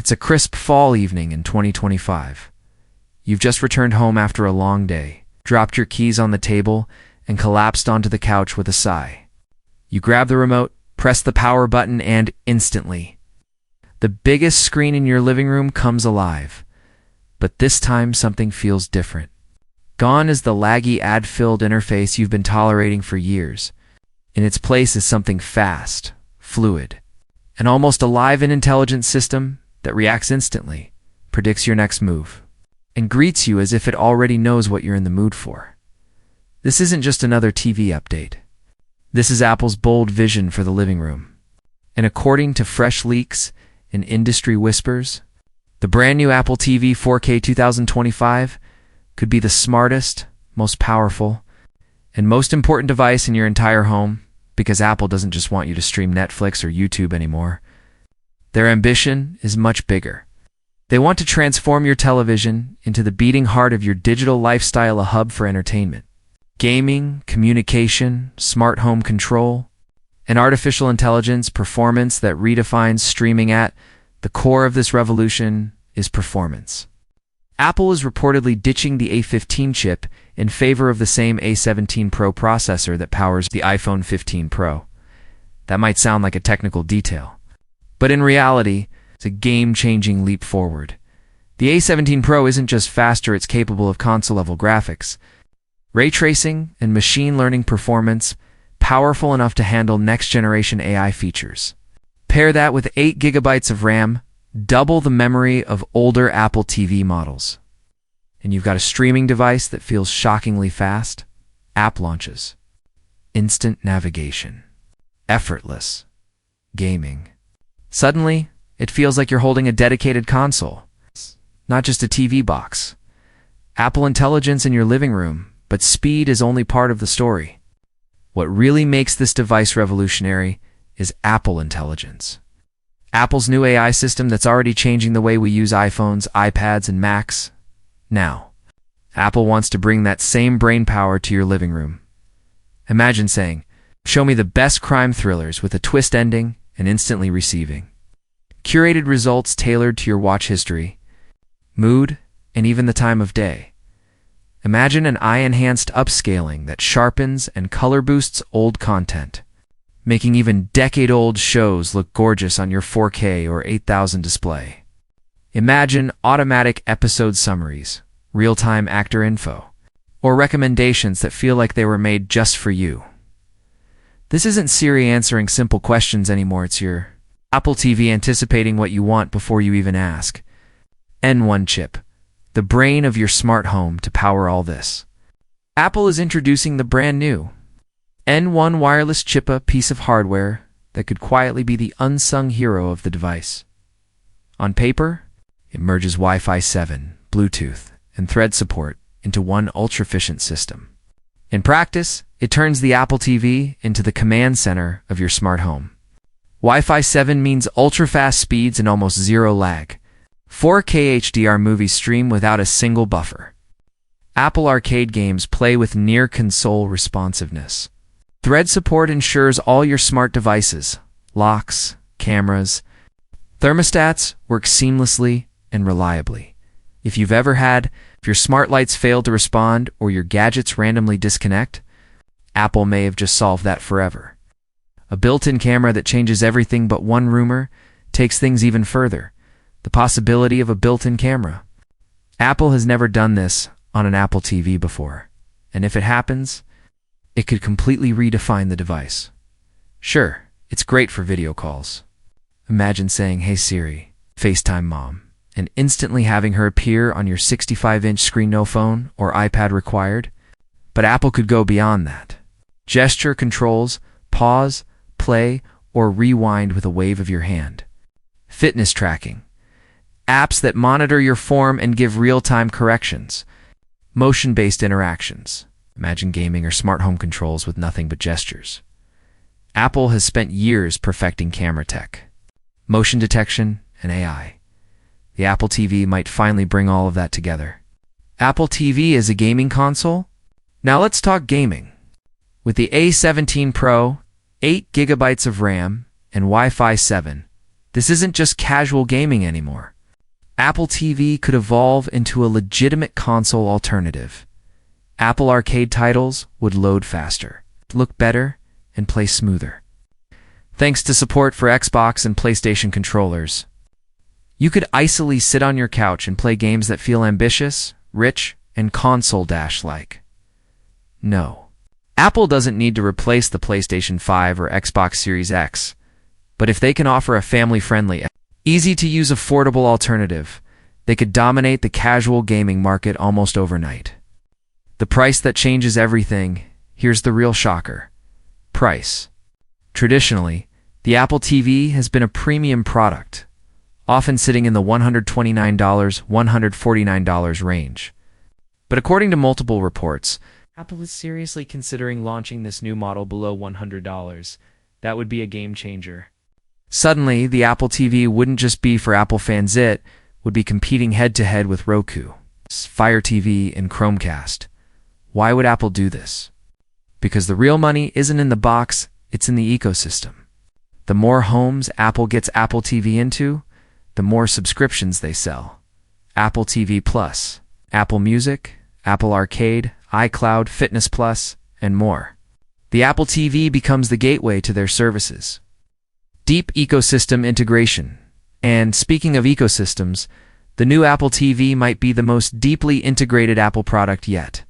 It's a crisp fall evening in 2025. You've just returned home after a long day, dropped your keys on the table, and collapsed onto the couch with a sigh. You grab the remote, press the power button, and instantly, the biggest screen in your living room comes alive. But this time something feels different. Gone is the laggy ad-filled interface you've been tolerating for years. In its place is something fast, fluid, an almost alive and intelligent system that reacts instantly, predicts your next move, and greets you as if it already knows what you're in the mood for. This isn't just another TV update. This is Apple's bold vision for the living room. And according to fresh leaks and industry whispers, the brand new Apple TV 4K 2025 could be the smartest, most powerful, and most important device in your entire home, because Apple doesn't just want you to stream Netflix or YouTube anymore. Their ambition is much bigger. They want to transform your television into the beating heart of your digital lifestyle, a hub for entertainment, gaming, communication, smart home control, and artificial intelligence performance that redefines streaming. At the core of this revolution is performance. Apple is reportedly ditching the A15 chip in favor of the same A17 Pro processor that powers the iPhone 15 Pro. That might sound like a technical detail, but in reality, it's a game-changing leap forward. The A17 Pro isn't just faster, it's capable of console-level graphics, ray tracing, and machine learning performance, powerful enough to handle next-generation AI features. Pair that with 8 GB of RAM, double the memory of older Apple TV models, and you've got a streaming device that feels shockingly fast. App launches, instant navigation, effortless gaming. Suddenly, it feels like you're holding a dedicated console, not just a TV box. Apple Intelligence in your living room, but speed is only part of the story. What really makes this device revolutionary is Apple Intelligence. Apple's new AI system that's already changing the way we use iPhones, iPads, and Macs. Now, Apple wants to bring that same brain power to your living room. Imagine saying, "Show me the best crime thrillers with a twist ending," and instantly receiving curated results tailored to your watch history, mood, and even the time of day. Imagine an eye-enhanced upscaling that sharpens and color boosts old content, making even decade-old shows look gorgeous on your 4K or 8000 display. Imagine automatic episode summaries, real-time actor info, or recommendations that feel like they were made just for you. This isn't Siri answering simple questions anymore, it's your Apple TV anticipating what you want before you even ask. N1 chip, the brain of your smart home to power all this. Apple is introducing the brand new N1 wireless chip, a piece of hardware that could quietly be the unsung hero of the device. On paper, it merges Wi-Fi 7, Bluetooth, and Thread support into one ultra-efficient system. In practice, it turns the Apple TV into the command center of your smart home. Wi-Fi 7 means ultra-fast speeds and almost zero lag. 4K HDR movies stream without a single buffer. Apple Arcade games play with near-console responsiveness. Thread support ensures all your smart devices, locks, cameras, thermostats work seamlessly and reliably. If your smart lights fail to respond or your gadgets randomly disconnect, Apple may have just solved that forever. A built-in camera that changes everything, but one rumor takes things even further. The possibility of a built-in camera. Apple has never done this on an Apple TV before, and if it happens, it could completely redefine the device. Sure, it's great for video calls. Imagine saying, "Hey Siri, FaceTime Mom," and instantly having her appear on your 65-inch screen, no phone or iPad required. But Apple could go beyond that. Gesture controls, pause, play, or rewind with a wave of your hand. Fitness tracking. Apps that monitor your form and give real-time corrections. Motion-based interactions. Imagine gaming or smart home controls with nothing but gestures. Apple has spent years perfecting camera tech, motion detection, and AI. The Apple TV might finally bring all of that together. Apple TV is a gaming console? Now let's talk gaming. With the A17 Pro, 8 GB of RAM, and Wi-Fi 7, This isn't just casual gaming anymore. Apple TV could evolve into a legitimate console alternative. Apple Arcade titles would load faster, look better, and play smoother. Thanks to support for Xbox and PlayStation controllers, you could easily sit on your couch and play games that feel ambitious, rich, and console-like. No. Apple doesn't need to replace the PlayStation 5 or Xbox Series X, but if they can offer a family-friendly, easy-to-use affordable alternative, they could dominate the casual gaming market almost overnight. The price that changes everything. Here's the real shocker. Price. Traditionally, the Apple TV has been a premium product, often sitting in the $129, $149 range. But according to multiple reports, Apple is seriously considering launching this new model below $100. That would be a game changer. Suddenly, the Apple TV wouldn't just be for Apple fans, it would be competing head-to-head with Roku, Fire TV, and Chromecast. Why would Apple do this? Because the real money isn't in the box, it's in the ecosystem. The more homes Apple gets Apple TV into, the more subscriptions they sell. Apple TV Plus, Apple Music, Apple Arcade, iCloud, Fitness Plus, and more. The Apple TV becomes the gateway to their services. Deep ecosystem integration. And speaking of ecosystems, the new Apple TV might be the most deeply integrated Apple product yet.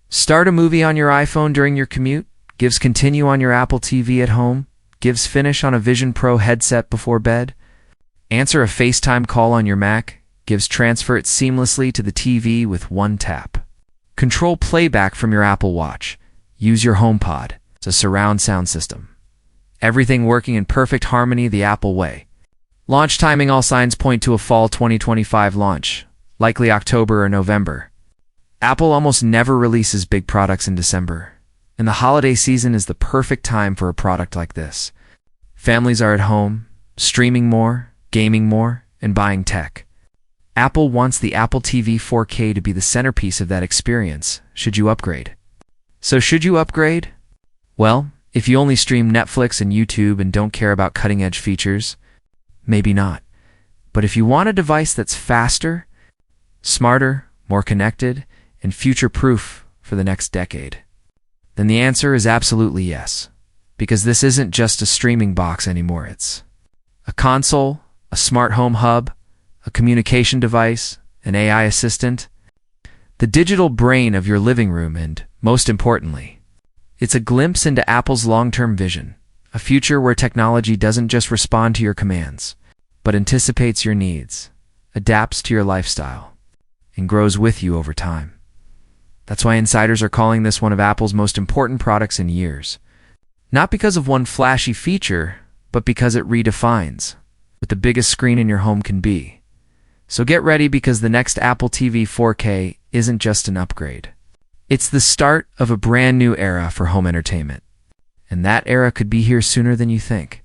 Start a movie on your iPhone during your commute, gives continue on your Apple TV at home, gives finish on a Vision Pro headset before bed, answer a FaceTime call on your Mac, gives transfer it seamlessly to the TV with one tap. Control playback from your Apple Watch. Use your HomePod. It's a surround sound system. Everything working in perfect harmony the Apple way. Launch timing. All signs point to a fall 2025 launch, likely October or November. Apple almost never releases big products in December, and the holiday season is the perfect time for a product like this. Families are at home, streaming more, gaming more, and buying tech. Apple wants the Apple TV 4K to be the centerpiece of that experience. Should you upgrade? So should you upgrade? Well, if you only stream Netflix and YouTube and don't care about cutting-edge features, maybe not. But if you want a device that's faster, smarter, more connected, and future-proof for the next decade, then the answer is absolutely yes. Because this isn't just a streaming box anymore, it's a console, a smart home hub, a communication device, an AI assistant, the digital brain of your living room, and, most importantly, it's a glimpse into Apple's long-term vision, a future where technology doesn't just respond to your commands, but anticipates your needs, adapts to your lifestyle, and grows with you over time. That's why insiders are calling this one of Apple's most important products in years. Not because of one flashy feature, but because it redefines what the biggest screen in your home can be. So get ready, because the next Apple TV 4K isn't just an upgrade. It's the start of a brand new era for home entertainment. And that era could be here sooner than you think.